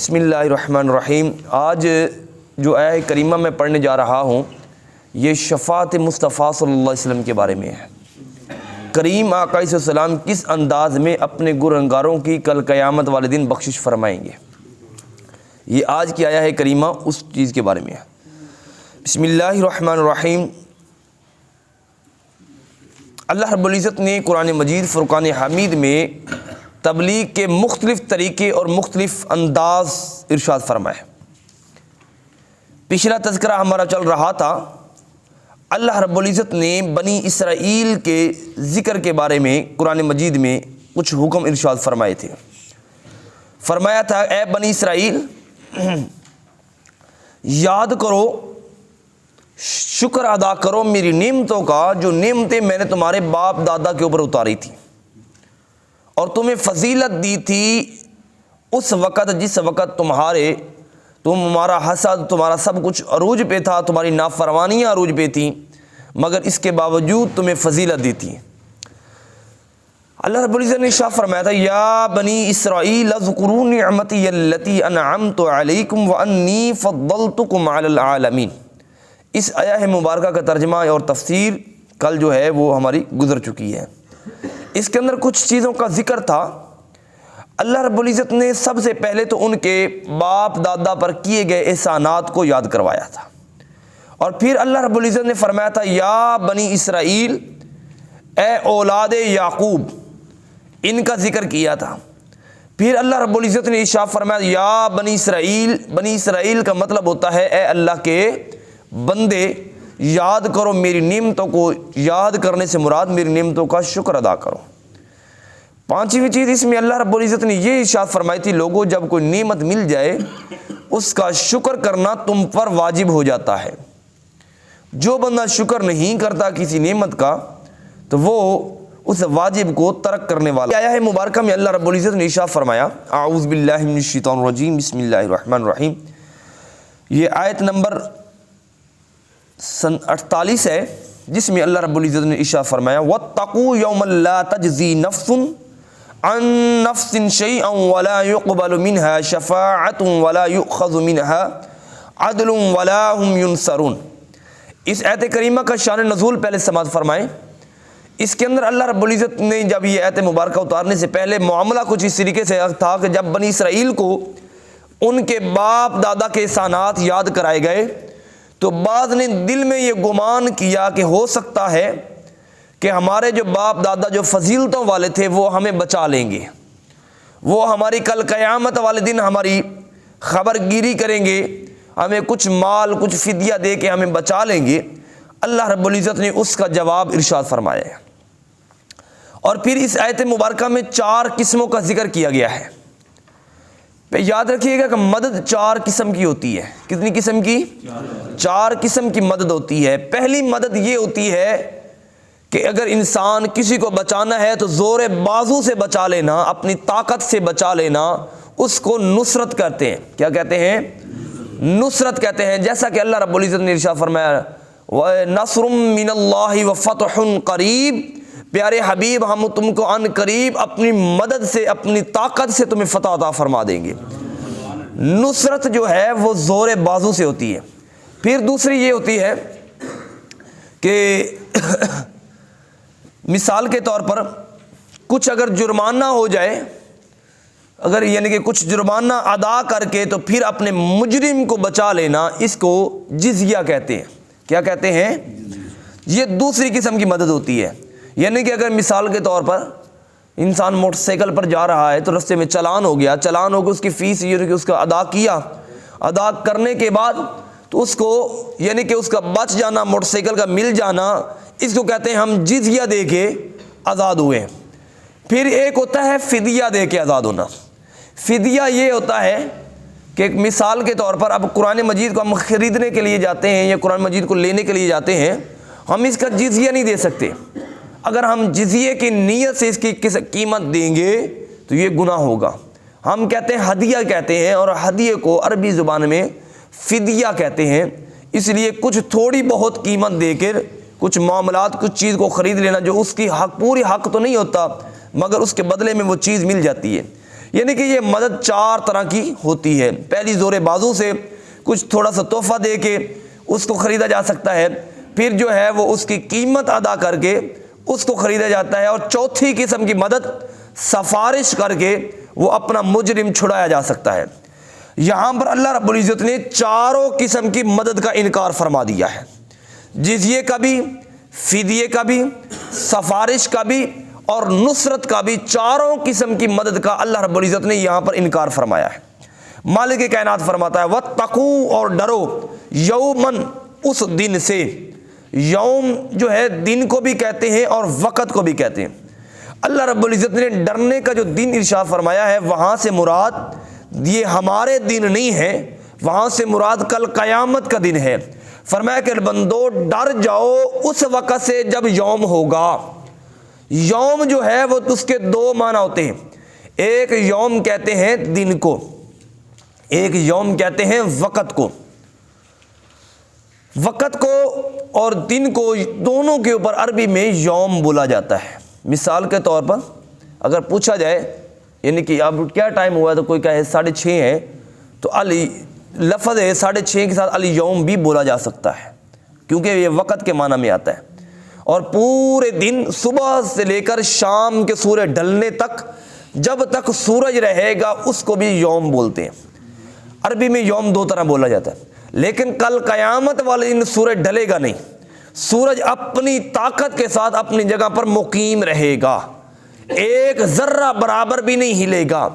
بسم اللہ الرحمن الرحیم۔ آج جو آیہ کریمہ میں پڑھنے جا رہا ہوں یہ شفاعت مصطفیٰ صلی اللہ علیہ وسلم کے بارے میں ہے۔ کریم آقا علیہ السلام کس انداز میں اپنے گنہگاروں کی کل قیامت والے دن بخشش فرمائیں گے، یہ آج کی آیہ کریمہ اس چیز کے بارے میں ہے۔ بسم اللہ الرحمن الرحیم۔ اللہ رب العزت نے قرآن مجید فرقان حمید میں تبلیغ کے مختلف طریقے اور مختلف انداز ارشاد فرمائے۔ پچھلا تذکرہ ہمارا چل رہا تھا، اللہ رب العزت نے بنی اسرائیل کے ذکر کے بارے میں قرآن مجید میں کچھ حکم ارشاد فرمائے تھے۔ فرمایا تھا اے بنی اسرائیل یاد کرو، شکر ادا کرو میری نعمتوں کا، جو نعمتیں میں نے تمہارے باپ دادا کے اوپر اتاری تھی اور تمہیں فضیلت دی تھی اس وقت جس وقت تمہارا حسد، تمہارا سب کچھ عروج پہ تھا، تمہاری نافرمانیاں عروج پہ تھیں، مگر اس کے باوجود تمہیں فضیلت دی تھی۔ اللہ رب العزت نے ارشاد فرمایا تھا یا بنی اسرائیل اذکروا نعمتی التی انعمت علیکم وانی فضلتکم علی العالمین۔ اس آیہ مبارکہ کا ترجمہ اور تفسیر کل جو ہے وہ ہماری گزر چکی ہے۔ اس کے اندر کچھ چیزوں کا ذکر تھا۔ اللہ رب العزت نے سب سے پہلے تو ان کے باپ دادا پر کیے گئے احسانات کو یاد کروایا تھا، اور پھر اللہ رب العزت نے فرمایا تھا یا بنی اسرائیل، اے اولاد یعقوب، ان کا ذکر کیا تھا۔ پھر اللہ رب العزت نے ارشاد فرمایا یا بنی اسرائیل، بنی اسرائیل کا مطلب ہوتا ہے اے اللہ کے بندے یاد کرو میری نعمتوں کو، یاد کرنے سے مراد میری نعمتوں کا شکر ادا کرو۔ پانچویں چیز اس میں اللہ رب العزت نے یہ ارشاد فرمائی تھی لوگوں جب کوئی نعمت مل جائے اس کا شکر کرنا تم پر واجب ہو جاتا ہے۔ جو بندہ شکر نہیں کرتا کسی نعمت کا تو وہ اس واجب کو ترک کرنے والا۔ آیہ مبارکہ میں اللہ رب العزت نے ارشاد فرمایا اعوذ باللہ من الشیطان الرجیم بسم اللہ الرحمن الرحیم۔ یہ آیت نمبر 48 ہے جس میں اللہ رب العزت نے ارشاد فرمایا واتقوا یوما لا تجزی نفس عن نفس شیئا ولا يقبل منها شفاعۃ ولا یؤخذ منها عدل ولا هم ينصرون۔ اس آیت کریمہ کا شان نزول پہلے سماعت فرمائیں۔ اس کے اندر اللہ رب العزت نے جب یہ آیت مبارکہ اتارنے سے پہلے معاملہ کچھ اس طریقے سے تھا کہ جب بنی اسرائیل کو ان کے باپ دادا کے احسانات یاد کرائے گئے تو بعض نے دل میں یہ گمان کیا کہ ہو سکتا ہے کہ ہمارے جو باپ دادا جو فضیلتوں والے تھے وہ ہمیں بچا لیں گے، وہ ہماری کل قیامت والے دن ہماری خبر گیری کریں گے، ہمیں کچھ مال کچھ فدیہ دے کے ہمیں بچا لیں گے۔ اللہ رب العزت نے اس کا جواب ارشاد فرمایا ہے، اور پھر اس آیت مبارکہ میں 4 قسموں کا ذکر کیا گیا ہے۔ یاد رکھیے گا کہ مدد 4 قسم کی ہوتی ہے۔ کتنی قسم کی؟ 4 قسم کی مدد ہوتی ہے۔ پہلی مدد یہ ہوتی ہے کہ اگر انسان کسی کو بچانا ہے تو زور بازو سے بچا لینا، اپنی طاقت سے بچا لینا، اس کو نصرت کہتے ہیں۔ کیا کہتے ہیں؟ نصرت کہتے ہیں۔ جیسا کہ اللہ رب العزت نے ارشاد فرمایا وَنَصْرٌ مِّنَ اللَّهِ وَفَتْحٌ قَرِيبٌ، پیارے حبیب ہم تم کو ان قریب اپنی مدد سے اپنی طاقت سے تمہیں فتح عطا فرما دیں گے۔ نصرت جو ہے وہ زور بازو سے ہوتی ہے۔ پھر دوسری یہ ہوتی ہے کہ مثال کے طور پر کچھ اگر جرمانہ ہو جائے، اگر یعنی کہ کچھ جرمانہ ادا کر کے تو پھر اپنے مجرم کو بچا لینا، اس کو جزیہ کہتے ہیں۔ کیا کہتے ہیں؟ یہ دوسری قسم کی مدد ہوتی ہے۔ یعنی کہ اگر مثال کے طور پر انسان موٹر سائیکل پر جا رہا ہے تو رستے میں چلان ہو گیا، اس کی فیس یعنی کہ اس کا ادا کیا، ادا کرنے کے بعد تو اس کو یعنی کہ اس کا بچ جانا، موٹر سائیکل کا مل جانا، اس کو کہتے ہیں ہم جزیہ دے کے آزاد ہوئے۔ پھر ایک ہوتا ہے فدیہ دے کے آزاد ہونا۔ فدیہ یہ ہوتا ہے کہ مثال کے طور پر اب قرآن مجید کو ہم خریدنے کے لیے جاتے ہیں یا قرآن مجید کو لینے کے لیے جاتے ہیں، ہم اس کا جزیہ نہیں دے سکتے۔ اگر ہم جزیے کی نیت سے اس کی قیمت دیں گے تو یہ گناہ ہوگا۔ ہم کہتے ہیں ہدیہ کہتے ہیں، اور ہدیے کو عربی زبان میں فدیہ کہتے ہیں۔ اس لیے کچھ تھوڑی بہت قیمت دے کر کچھ معاملات کچھ چیز کو خرید لینا جو اس کی حق پوری حق تو نہیں ہوتا مگر اس کے بدلے میں وہ چیز مل جاتی ہے۔ یعنی کہ یہ مدد 4 طرح کی ہوتی ہے۔ پہلی زور بازو سے، کچھ تھوڑا سا تحفہ دے کے اس کو خریدا جا سکتا ہے، پھر جو ہے وہ اس کی قیمت ادا کر کے اس کو خریدا جاتا ہے، اور چوتھی قسم کی مدد سفارش کر کے وہ اپنا مجرم چھڑایا جا سکتا ہے۔ یہاں پر اللہ رب العزت نے چاروں قسم کی مدد کا انکار فرما دیا ہے، جزیے کا بھی، فدیے کا بھی، سفارش کا بھی اور نصرت کا بھی، چاروں قسم کی مدد کا اللہ رب العزت نے یہاں پر انکار فرمایا ہے۔ مالک کائنات فرماتا ہے وَاتَّقُوا، اور ڈرو، یومن، اس دن سے۔ یوم جو ہے دن کو بھی کہتے ہیں اور وقت کو بھی کہتے ہیں۔ اللہ رب العزت نے ڈرنے کا جو دن ارشاد فرمایا ہے، وہاں سے مراد یہ ہمارے دن نہیں ہے، وہاں سے مراد کل قیامت کا دن ہے۔ فرمایا کہ بندو ڈر جاؤ اس وقت سے جب یوم ہوگا۔ یوم جو ہے وہ اس کے 2 معنی ہوتے ہیں، ایک یوم کہتے ہیں دن کو، ایک یوم کہتے ہیں وقت کو۔ وقت کو اور دن کو دونوں کے اوپر عربی میں یوم بولا جاتا ہے۔ مثال کے طور پر اگر پوچھا جائے یعنی کہ اب کیا ٹائم ہوا ہے تو کوئی کہے 6:30 ہے، تو لفظ ہے 6:30 کے ساتھ الیوم بھی بولا جا سکتا ہے، کیونکہ یہ وقت کے معنی میں آتا ہے۔ اور پورے دن صبح سے لے کر شام کے سورج ڈھلنے تک، جب تک سورج رہے گا اس کو بھی یوم بولتے ہیں۔ عربی میں یوم 2 طرح بولا جاتا ہے، لیکن کل قیامت والے دن سورج ڈھلے گا نہیں، سورج اپنی طاقت کے ساتھ اپنی جگہ پر مقیم رہے گا، ایک ذرہ برابر بھی نہیں ہلے گا۔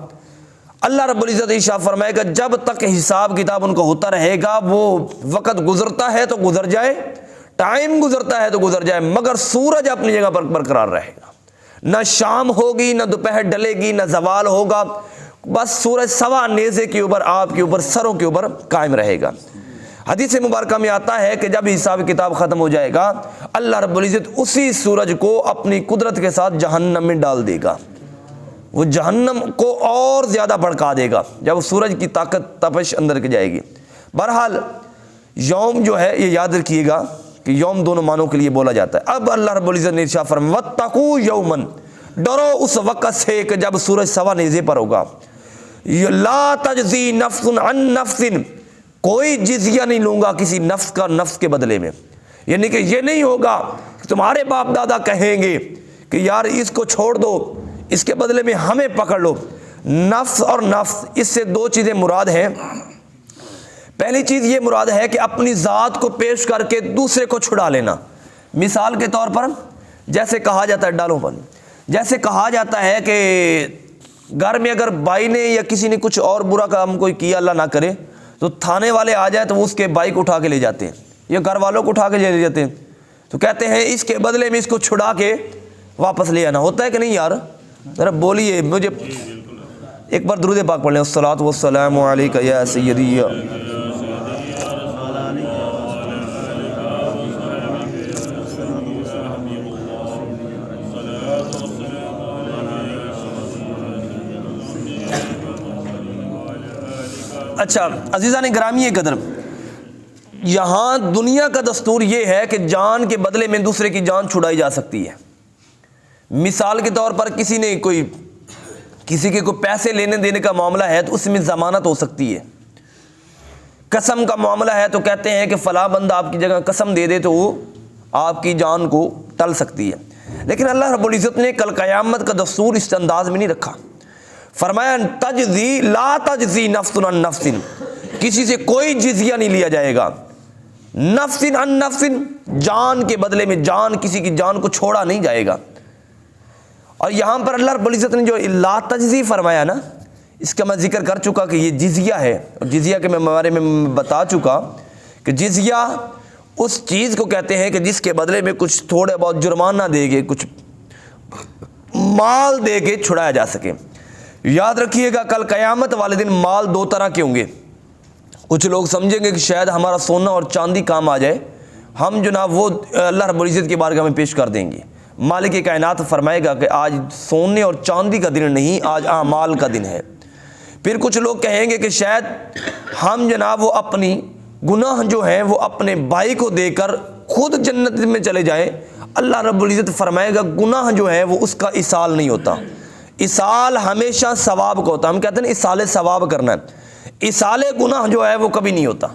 اللہ رب العزت ارشاد فرمائے گا جب تک حساب کتاب ان کو ہوتا رہے گا، وہ وقت گزرتا ہے تو گزر جائے، ٹائم گزرتا ہے تو گزر جائے، مگر سورج اپنی جگہ پر برقرار رہے گا۔ نہ شام ہوگی، نہ دوپہر ڈلے گی، نہ زوال ہوگا، بس سورج سوا نیزے کے اوپر، آپ کے اوپر، سروں کے اوپر قائم رہے گا۔ حدیث مبارکہ میں آتا ہے کہ جب حساب کتاب ختم ہو جائے گا، اللہ رب العزت اسی سورج کو اپنی قدرت کے ساتھ جہنم میں ڈال دے گا، وہ جہنم کو اور زیادہ بھڑکا دے گا جب سورج کی طاقت تپش اندر کے جائے گی۔ بہرحال یوم جو ہے یہ یاد رکھیے گا کہ یوم دونوں معنوں کے لیے بولا جاتا ہے۔ اب اللہ رب العزت نے ارشاد فرمایا وَاتَّقُوا یومن، ڈرو اس وقت سے کہ جب سورج سوا نیزے پر ہوگا، لا تجزی نفس عن نفس، کوئی جزیہ نہیں لوں گا کسی نفس کا نفس کے بدلے میں، یعنی کہ یہ نہیں ہوگا کہ تمہارے باپ دادا کہیں گے کہ یار اس کو چھوڑ دو، اس کے بدلے میں ہمیں پکڑ لو۔ نفس اور نفس، اس سے 2 چیزیں مراد ہیں۔ پہلی چیز یہ مراد ہے کہ اپنی ذات کو پیش کر کے دوسرے کو چھڑا لینا۔ مثال کے طور پر جیسے کہا جاتا ہے، ڈالوں پر جیسے کہا جاتا ہے کہ گھر میں اگر بھائی نے یا کسی نے کچھ اور برا کام کوئی کیا، اللہ نہ کرے، تو تھانے والے آ جائیں تو وہ اس کے بائک اٹھا کے لے جاتے ہیں یا گھر والوں کو اٹھا کے لے جاتے ہیں، تو کہتے ہیں اس کے بدلے میں اس کو چھڑا کے واپس لے آنا۔ ہوتا ہے کہ نہیں یار؟ ذرا بولیے مجھے، ایک بار درود پاک پڑھ لیں، الصلاۃ والسلام علیک یا سیدی۔ اچھا عزیزان گرامی قدر، یہاں دنیا کا دستور یہ ہے کہ جان کے بدلے میں دوسرے کی جان چھڑائی جا سکتی ہے۔ مثال کے طور پر کسی کے کوئی پیسے لینے دینے کا معاملہ ہے تو اس میں ضمانت ہو سکتی ہے۔ قسم کا معاملہ ہے تو کہتے ہیں کہ فلاں بندہ آپ کی جگہ قسم دے دے تو وہ آپ کی جان کو ٹل سکتی ہے۔ لیکن اللہ رب العزت نے کل قیامت کا دستور اس انداز میں نہیں رکھا۔ فرمایا تجزی لا تجزی نفس عن نفس، کسی سے کوئی جزیہ نہیں لیا جائے گا، نفس عن نفس، جان کے بدلے میں جان، کسی کی جان کو چھوڑا نہیں جائے گا۔ اور یہاں پر اللہ رب العزت نے جو لا تجزی فرمایا نا، اس کا میں ذکر کر چکا کہ یہ جزیہ ہے، اور جزیہ کے بارے میں بتا چکا کہ جزیہ اس چیز کو کہتے ہیں کہ جس کے بدلے میں کچھ تھوڑے بہت جرمانہ دے کے، کچھ مال دے کے چھڑایا جا سکے۔ یاد رکھیے گا کل قیامت والے دن مال 2 طرح کے ہوں گے۔ کچھ لوگ سمجھیں گے کہ شاید ہمارا سونا اور چاندی کام آ جائے، ہم جناب وہ اللہ رب العزت کی بارگاہ میں پیش کر دیں گے۔ مالک کائنات فرمائے گا کہ آج سونے اور چاندی کا دن نہیں، آج اعمال کا دن ہے۔ پھر کچھ لوگ کہیں گے کہ شاید ہم جناب وہ اپنی گناہ جو ہیں وہ اپنے بھائی کو دے کر خود جنت میں چلے جائیں۔ اللہ رب العزت فرمائے گا گناہ جو ہے وہ اس کا ایصال نہیں ہوتا، اصال ہمیشہ ثواب کا ہوتا ہے. ہم کہتے ہیں اصال ثواب کرنا ہے. اصال گناہ جو ہے وہ کبھی نہیں ہوتا.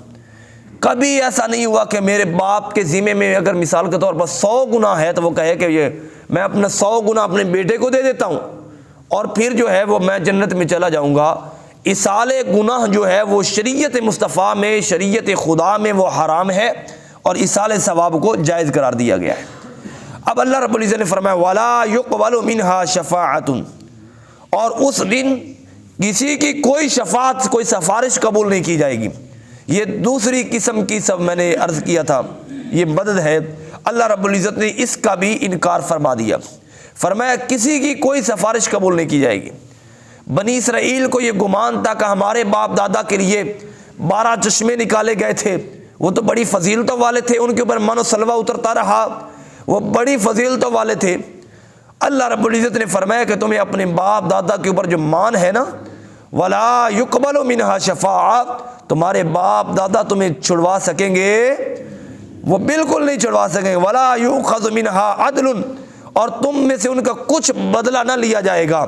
کبھی ایسا نہیں ہوا کہ میرے باپ کے ذمے میں اگر مثال کے طور پر 100 گناہ ہے تو وہ کہے کہ یہ میں اپنا 100 گناہ اپنے بیٹے کو دے دیتا ہوں اور پھر جو ہے وہ میں جنت میں چلا جاؤں گا. اصال گناہ جو ہے وہ شریعت مصطفیٰ میں، شریعت خدا میں وہ حرام ہے اور اصال ثواب کو جائز قرار دیا گیا ہے. اب اللہ رب العزت نے فرمایا وَلَا يُقْبَلُ مِنْهَا شَفَاعَةٌ، اور اس دن کسی کی کوئی شفاعت، کوئی سفارش قبول نہیں کی جائے گی. یہ دوسری قسم کی سب میں نے عرض کیا تھا یہ بدد ہے. اللہ رب العزت نے اس کا بھی انکار فرما دیا. فرمایا کسی کی کوئی سفارش قبول نہیں کی جائے گی. بنی اسرائیل کو یہ گمان تھا کہ ہمارے باپ دادا کے لیے 12 چشمے نکالے گئے تھے، وہ تو بڑی فضیلتوں والے تھے، ان کے اوپر من و سلوہ اترتا رہا، وہ بڑی فضیلتوں والے تھے. اللہ رب العزت نے فرمایا کہ تمہیں اپنے باپ دادا کے اوپر جو مان ہے نا، وَلَا يُقْبَلُ مِنْهَا شَفَاعَةٌ، تمہارے باپ دادا تمہیں چھڑوا سکیں گے؟ وہ بالکل نہیں چھڑوا سکیں گے. وَلَا يُؤْخَذُ مِنْهَا عَدْلٌ، اور تم میں سے ان کا کچھ بدلہ نہ لیا جائے گا.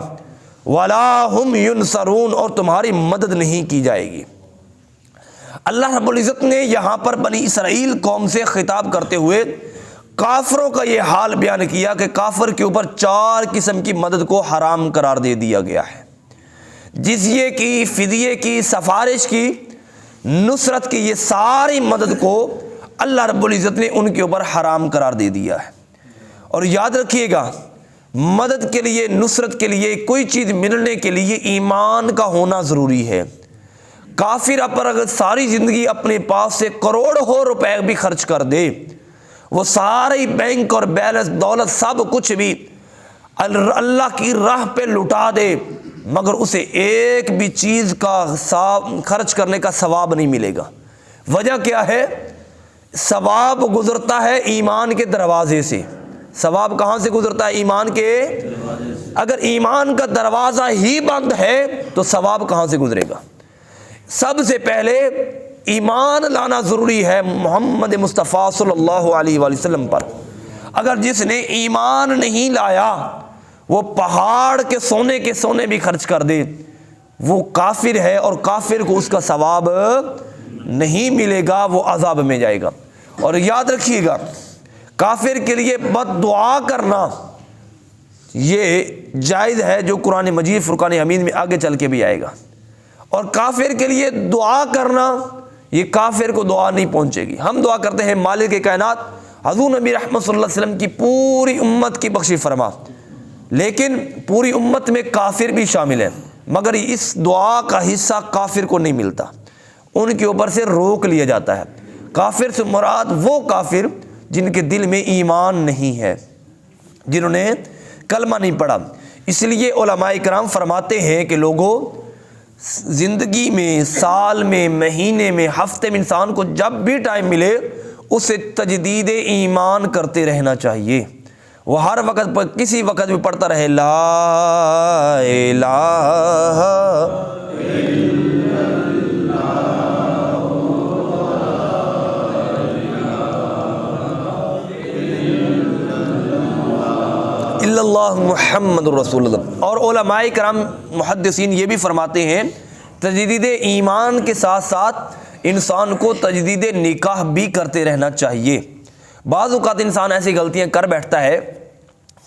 وَلَا هُمْ يُنصَرُونَ، اور تمہاری مدد نہیں کی جائے گی. اللہ رب العزت نے یہاں پر بنی اسرائیل قوم سے خطاب کرتے ہوئے کافروں کا یہ حال بیان کیا کہ کافر کے اوپر 4 قسم کی مدد کو حرام قرار دے دیا گیا ہے. جزیے کی، فدیے کی، سفارش کی، نصرت کی، یہ ساری مدد کو اللہ رب العزت نے ان کے اوپر حرام قرار دے دیا ہے. اور یاد رکھیے گا، مدد کے لیے، نصرت کے لیے، کوئی چیز ملنے کے لیے ایمان کا ہونا ضروری ہے. کافر پر اگر ساری زندگی اپنے پاس سے کروڑوں روپے بھی خرچ کر دے، وہ سارے بینک اور بیلنس دولت سب کچھ بھی اللہ کی راہ پہ لٹا دے، مگر اسے ایک بھی چیز کا خرچ کرنے کا ثواب نہیں ملے گا. وجہ کیا ہے؟ ثواب گزرتا ہے ایمان کے دروازے سے. ثواب کہاں سے گزرتا ہے؟ ایمان کے. اگر ایمان کا دروازہ ہی بند ہے تو ثواب کہاں سے گزرے گا؟ سب سے پہلے ایمان لانا ضروری ہے محمد مصطفیٰ صلی اللہ علیہ وآلہ وسلم پر. اگر جس نے ایمان نہیں لایا وہ پہاڑ کے سونے بھی خرچ کر دے، وہ کافر ہے اور کافر کو اس کا ثواب نہیں ملے گا، وہ عذاب میں جائے گا. اور یاد رکھیے گا، کافر کے لیے بد دعا کرنا یہ جائز ہے، جو قرآن مجید فرقان حمید میں آگے چل کے بھی آئے گا. اور کافر کے لیے دعا کرنا، یہ کافر کو دعا نہیں پہنچے گی. ہم دعا کرتے ہیں مالک کائنات حضور نبی رحمت صلی اللہ علیہ وسلم کی پوری امت کی بخشی فرما، لیکن پوری امت میں کافر بھی شامل ہیں، مگر اس دعا کا حصہ کافر کو نہیں ملتا، ان کے اوپر سے روک لیا جاتا ہے. کافر سے مراد وہ کافر جن کے دل میں ایمان نہیں ہے، جنہوں نے کلمہ نہیں پڑھا. اس لیے علماء کرام فرماتے ہیں کہ لوگوں، زندگی میں، سال میں، مہینے میں، ہفتے میں انسان کو جب بھی ٹائم ملے اسے تجدید ایمان کرتے رہنا چاہیے. وہ ہر وقت پر کسی وقت بھی پڑھتا رہے لا الہ الا اللہ محمد رسول اللہ. اور علماء کرام محدثین یہ بھی فرماتے ہیں تجدید ایمان کے ساتھ ساتھ انسان کو تجدید نکاح بھی کرتے رہنا چاہیے. بعض اوقات انسان ایسی غلطیاں کر بیٹھتا ہے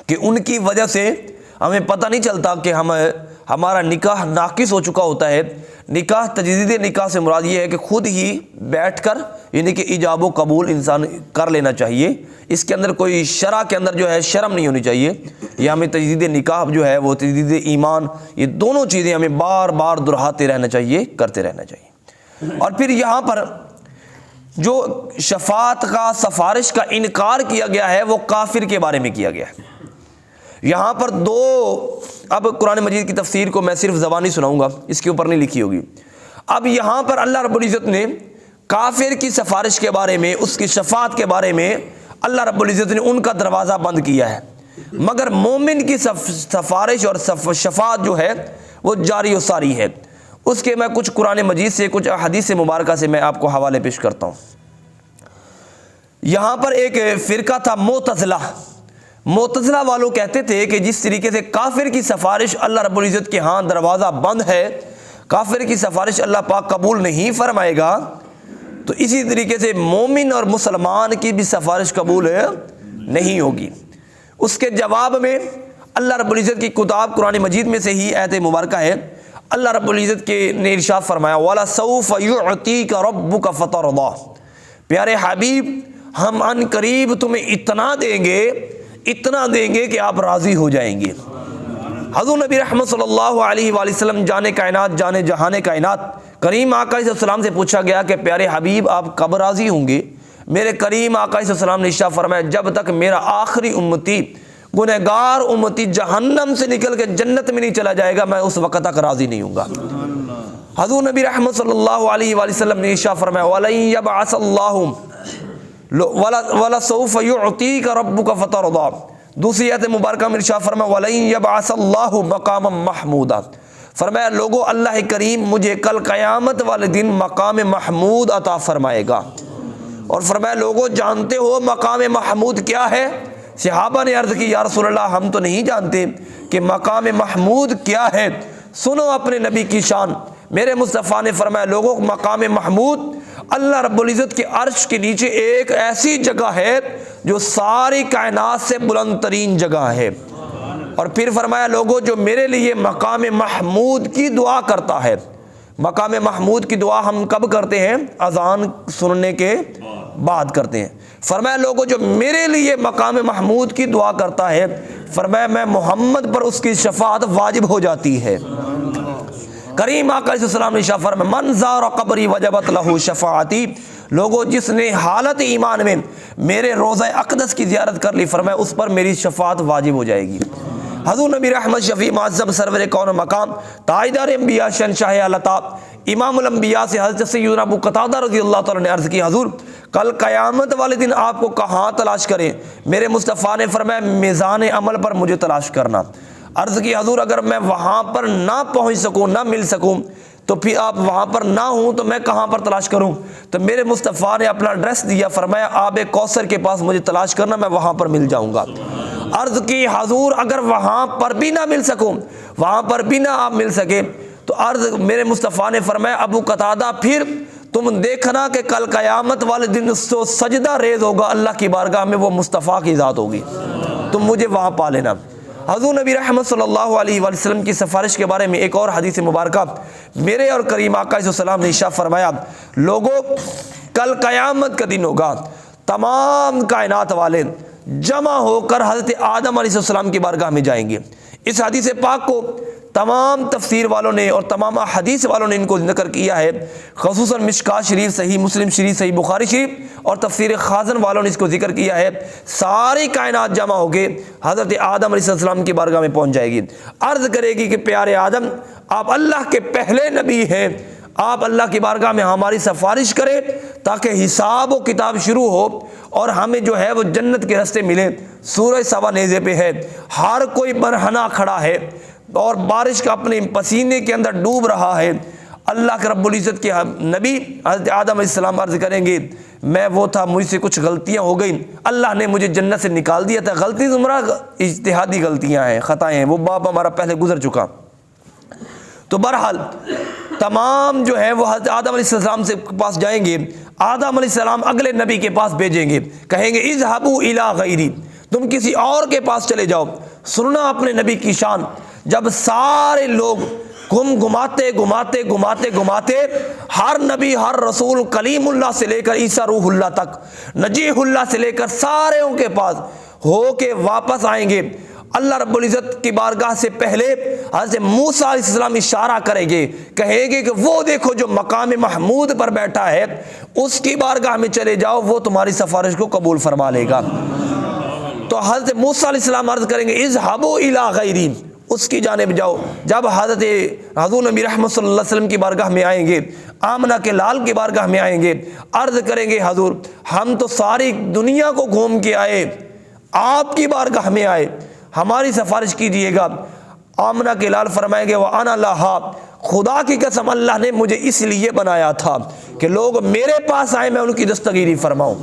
کہ ان کی وجہ سے ہمیں پتہ نہیں چلتا کہ ہمارا نکاح ناقص ہو چکا ہوتا ہے. نکاح، تجدید نکاح سے مراد یہ ہے کہ خود ہی بیٹھ کر، یعنی کہ ایجاب و قبول انسان کر لینا چاہیے. اس کے اندر کوئی شرع کے اندر جو ہے شرم نہیں ہونی چاہیے. یہ ہمیں تجدید نکاح جو ہے وہ تجدید ایمان، یہ دونوں چیزیں ہمیں بار بار دہراتے رہنا چاہیے، کرتے رہنا چاہیے. اور پھر یہاں پر جو شفاعت کا، سفارش کا انکار کیا گیا ہے وہ کافر کے بارے میں کیا گیا ہے. یہاں پر اب قرآن مجید کی تفسیر کو میں صرف زبانی سناؤں گا، اس کے اوپر نہیں لکھی ہوگی. اب یہاں پر اللہ رب العزت نے کافر کی سفارش کے بارے میں، اس کی شفاعت کے بارے میں اللہ رب العزت نے ان کا دروازہ بند کیا ہے، مگر مومن کی سفارش اور شفاعت جو ہے وہ جاری و ساری ہے. اس کے میں کچھ قرآن مجید سے، کچھ حدیث مبارکہ سے میں آپ کو حوالے پیش کرتا ہوں. یہاں پر ایک فرقہ تھا معتزلہ. معتزلہ والوں کہتے تھے کہ جس طریقے سے کافر کی سفارش اللہ رب العزت کے ہاں دروازہ بند ہے، کافر کی سفارش اللہ پاک قبول نہیں فرمائے گا، تو اسی طریقے سے مومن اور مسلمان کی بھی سفارش قبول نہیں ہوگی۔ اس کے جواب میں اللہ رب العزت کی کتاب قرآن مجید میں سے ہی آیت مبارکہ ہے، اللہ رب العزت کے نے ارشاد فرمایا وَلَسَوْفَ يُعْطِيكَ رَبُّكَ فَتَرْضَىٰ، پیارے حبیب ہم ان قریب تمہیں اتنا دیں گے کہ آپ راضی ہو جائیں گے۔ حضور نبی رحمت صلی اللہ علیہ وآلہ وسلم جان کائنات، جان جہان کائنات، کریم آقا صلی اللہ علیہ وسلم سے پوچھا گیا کہ پیارے حبیب آپ کب راضی ہوں گے؟ میرے کریم آقا صلی اللہ علیہ وسلم نے ارشاد فرمایا جب تک میرا آخری امتی، گنہگار امتی جہنم سے نکل کے جنت میں نہیں چلا جائے گا، میں اس وقت تک راضی نہیں ہوں گا۔ حضور نبی رحمت صلی اللہ علیہ وآلہ وسلم نے ارشاد فرمایا وَلَن يَبْعَثَ اللَّهُ وَلَسَوْفَ يُعْطِيكَ رَبُّكَ فَتَرْضَىٰ، دوسری آیت مبارکہ میں ارشاد فرمایا وَلَن يَبْعَثَ اللَّهُ مَقَامًا مَحْمُودًا، فرمایا لوگو اللہ کریم مجھے کل قیامت والے دن مقام محمود عطا فرمائے گا۔ اور فرمایا لوگو جانتے ہو مقام محمود کیا ہے؟ صحابہ نے عرض کی یا رسول اللہ ہم تو نہیں جانتے کہ مقام محمود کیا ہے، سنو اپنے نبی کی شان۔ میرے مصطفیٰ نے فرمایا لوگوں مقام محمود اللہ رب العزت کے عرش کے نیچے ایک ایسی جگہ ہے جو ساری کائنات سے بلند ترین جگہ ہے۔ اور پھر فرمایا لوگوں جو میرے لیے مقام محمود کی دعا کرتا ہے، مقام محمود کی دعا ہم کب کرتے ہیں؟ اذان سننے کے بعد کرتے ہیں۔ فرمایا لوگوں جو میرے لیے مقام محمود کی دعا کرتا ہے، فرمایا میں محمد پر اس کی شفاعت واجب ہو جاتی ہے۔ کریم آقا علیہ السلام نے ارشاد فرمایا من زار قبری وجبت لہ شفاعتی، لوگوں جس نے حالت ایمان میں میرے روضہ اقدس کی زیارت کر لی، فرمایا اس پر میری شفاعت واجب ہو جائے گی۔ حضور نبی رحمت شفیع معظم سرور کون مقام تاجدار انبیاء شہنشاہ العطا امام الانبیاء سے حضرت سیدنا ابو قتادہ رضی اللہ تعالیٰ نے عرض کی حضور کل قیامت والے دن آپ کو کہاں تلاش کریں؟ میرے مصطفیٰ نے فرمایا میزان عمل پر مجھے تلاش کرنا۔ عرض کی حضور اگر میں وہاں پر نہ پہنچ سکوں، نہ مل سکوں، تو پھر آپ وہاں پر نہ ہوں تو میں کہاں پر تلاش کروں؟ تو میرے مصطفیٰ نے اپنا ایڈریس دیا، فرمایا آب کوثر کے پاس مجھے تلاش کرنا، میں وہاں پر مل جاؤں گا۔ عرض کی حضور اگر وہاں پر بھی نہ مل سکوں، وہاں پر بھی نہ آپ مل سکے، تو عرض میرے مصطفیٰ نے فرمایا ابو قتادہ پھر تم دیکھنا کہ کل قیامت والے دن سجدہ ریز ہوگا اللہ کی بارگاہ میں، وہ مصطفیٰ کی ذات ہوگی، تم مجھے وہاں پا لینا۔ حضور نبی رحمت صلی اللہ علیہ وآلہ وسلم کی سفارش کے بارے میں ایک اور حدیث مبارکہ میرے اور کریم آقا علیہ السلام نے ارشاد فرمایا لوگوں کل قیامت کا دن ہوگا، تمام کائنات والے جمع ہو کر حضرت آدم علیہ السلام کی بارگاہ میں جائیں گے۔ اس حدیث پاک کو تمام تفسیر والوں نے اور تمام حدیث والوں نے ان کو ذکر کیا ہے، خصوصاً مشکات شریف، صحیح مسلم شریف، صحیح بخاری شریف اور تفسیر خازن والوں نے اس کو ذکر کیا ہے۔ ساری کائنات جمع ہو کے حضرت آدم علیہ السلام کی بارگاہ میں پہنچ جائے گی، عرض کرے گی کہ پیارے آدم آپ اللہ کے پہلے نبی ہیں، آپ اللہ کی بارگاہ میں ہماری سفارش کریں تاکہ حساب و کتاب شروع ہو اور ہمیں جو ہے وہ جنت کے راستے ملے۔ سورج سوا نیزے پہ ہے، ہر کوئی برہنہ کھڑا ہے اور بارش کا اپنے پسینے کے اندر ڈوب رہا ہے۔ اللہ کے رب العزت کے نبی حضرت آدم علیہ السلام عرض کریں گے میں وہ تھا، مجھ سے کچھ غلطیاں ہو گئیں، اللہ نے مجھے جنت سے نکال دیا تھا۔ غلطی زمرہ اجتہادی غلطیاں ہیں، خطائیں ہیں، وہ باپ ہمارا پہلے گزر چکا۔ تو بہرحال تمام جو ہے وہ حضرت آدم علیہ السلام سے پاس جائیں گے، آدم علیہ السلام اگلے نبی کے پاس بھیجیں گے، کہیں گے اذهبوا الی غیری، تم کسی اور کے پاس چلے جاؤ۔ سننا اپنے نبی کی شان، جب سارے لوگ گھماتے ہر نبی ہر رسول کلیم اللہ سے لے کر عیسیٰ روح اللہ تک، نجیح اللہ سے لے کر سارے ان کے پاس ہو کے واپس آئیں گے، اللہ رب العزت کی بارگاہ سے پہلے حضرت موسیٰ علیہ السلام اشارہ کریں گے، کہیں گے کہ وہ دیکھو جو مقام محمود پر بیٹھا ہے اس کی بارگاہ میں چلے جاؤ، وہ تمہاری سفارش کو قبول فرما لے گا۔ تو حضرت موسیٰ علیہ السلام عرض کریں گے اذهبوا الی غیری، اس کی جانب جاؤ۔ جب حضرت حضور نبی رحمت صلی اللہ علیہ وسلم کی بارگاہ میں آئیں گے، آمنہ کے لال کی بارگاہ میں آئیں گے، عرض کریں گے حضور ہم تو ساری دنیا کو گھوم کے آئے، آپ کی بارگاہ میں آئے، ہماری سفارش کیجیے گا۔ آمنہ کے لال فرمائیں گے وَأَنَا لَهَا، خدا کی قسم اللہ نے مجھے اس لیے بنایا تھا کہ لوگ میرے پاس آئے میں ان کی دستگیری فرماؤں۔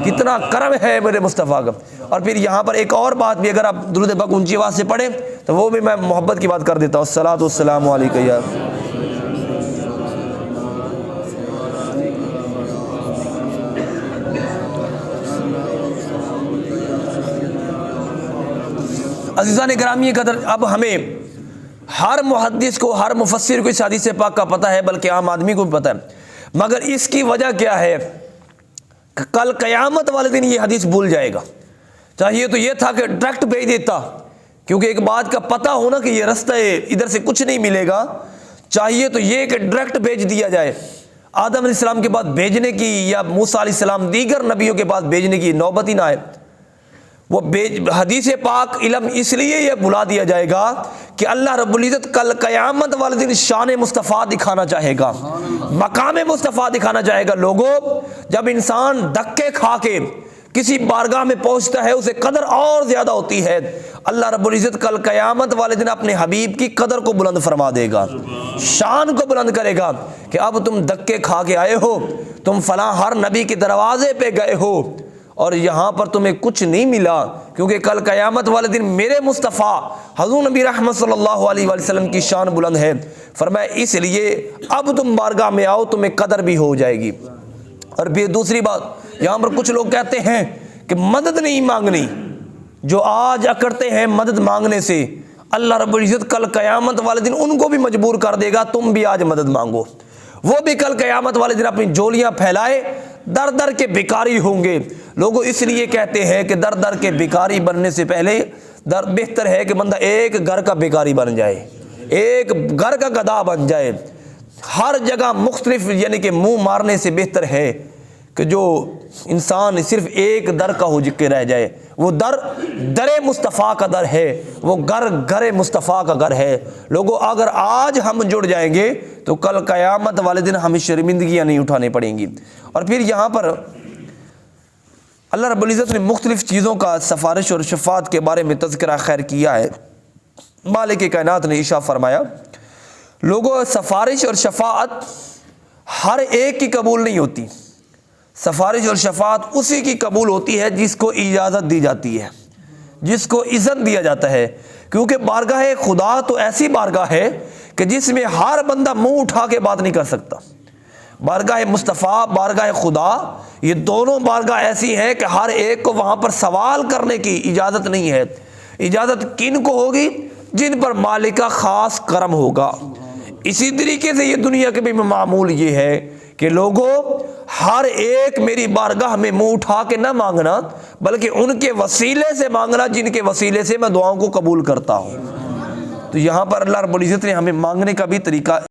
کتنا کرم ہے میرے مصطفیٰ کا۔ اور پھر یہاں پر ایک اور بات بھی، اگر آپ درود پاک اونچی آواز سے پڑھیں تو وہ بھی میں محبت کی بات کر دیتا ہوں۔ الصلاۃ والسلام علیک یا عزیزان گرامی قدر، اب ہمیں ہر محدث کو، ہر مفسر کو اس حدیث پاک کا پتہ ہے، بلکہ عام آدمی کو بھی پتہ ہے، مگر اس کی وجہ کیا ہے کہ کل قیامت والے دن یہ حدیث بھول جائے گا۔ چاہیے تو یہ تھا کہ ڈائریکٹ بھیج دیتا، کیونکہ ایک بات کا پتہ ہونا کہ یہ رستہ ہے، ادھر سے کچھ نہیں ملے گا، چاہیے تو یہ کہ ڈائریکٹ بھیج دیا جائے، آدم علیہ السلام کے بعد بھیجنے کی یا موسیٰ علیہ السلام دیگر نبیوں کے بعد بھیجنے کی نوبت ہی نہ آئے۔ وہ حدیث پاک علم اس لیے یہ بلا دیا جائے گا کہ اللہ رب العزت کل قیامت والے دن شان مصطفیٰ دکھانا چاہے گا، مقام مصطفیٰ دکھانا چاہے گا۔ لوگوں، جب انسان دھکے کھا کے کسی بارگاہ میں پہنچتا ہے اسے قدر اور زیادہ ہوتی ہے۔ اللہ رب العزت کل قیامت والے دن اپنے حبیب کی قدر کو بلند فرما دے گا، شان کو بلند کرے گا کہ اب تم دھکے کھا کے آئے ہو، تم فلاں ہر نبی کے دروازے پہ گئے ہو اور یہاں پر تمہیں کچھ نہیں ملا، کیونکہ کل قیامت والے دن میرے مصطفیٰ حضور نبی رحمت صلی اللہ علیہ وآلہ وسلم کی شان بلند ہے۔ فرمایا اس لیے اب تم بارگاہ میں آؤ، تمہیں قدر بھی ہو جائے گی۔ اور پھر دوسری بات، یہاں پر کچھ لوگ کہتے ہیں کہ مدد نہیں مانگنی، جو آج اکڑتے ہیں مدد مانگنے سے، اللہ رب العزت کل قیامت والے دن ان کو بھی مجبور کر دے گا، تم بھی آج مدد مانگو۔ وہ بھی کل قیامت والے دن اپنی جولیاں پھیلائے در در کے بھکاری ہوں گے۔ لوگوں اس لیے کہتے ہیں کہ در در کے بھکاری بننے سے پہلے بہتر ہے کہ بندہ ایک گھر کا بھکاری بن جائے، ایک گھر کا گدھا بن جائے۔ ہر جگہ مختلف یعنی کہ منہ مارنے سے بہتر ہے کہ جو انسان صرف ایک در کا ہو کے رہ جائے۔ وہ در مصطفیٰ کا در ہے، وہ گھر مصطفیٰ کا گھر ہے۔ لوگوں اگر آج ہم جڑ جائیں گے تو کل قیامت والے دن ہمیں شرمندگیاں نہیں اٹھانی پڑیں گی۔ اور پھر یہاں پر اللہ رب العزت نے مختلف چیزوں کا سفارش اور شفاعت کے بارے میں تذکرہ خیر کیا ہے۔ مالک کائنات نے ارشاد فرمایا، لوگوں سفارش اور شفاعت ہر ایک کی قبول نہیں ہوتی، سفارش اور شفاعت اسی کی قبول ہوتی ہے جس کو اجازت دی جاتی ہے، جس کو اذن دیا جاتا ہے، کیونکہ بارگاہ خدا تو ایسی بارگاہ ہے کہ جس میں ہر بندہ منہ اٹھا کے بات نہیں کر سکتا۔ بارگاہ مصطفیٰ، بارگاہ خدا، یہ دونوں بارگاہ ایسی ہیں کہ ہر ایک کو وہاں پر سوال کرنے کی اجازت نہیں ہے۔ اجازت کن کو ہوگی؟ جن پر مالک کا خاص کرم ہوگا۔ اسی طریقے سے یہ دنیا کے بھی معمول یہ ہے کہ لوگوں ہر ایک میری بارگاہ میں منہ اٹھا کے نہ مانگنا، بلکہ ان کے وسیلے سے مانگنا جن کے وسیلے سے میں دعاؤں کو قبول کرتا ہوں۔ تو یہاں پر اللہ رب العزت نے ہمیں مانگنے کا بھی طریقہ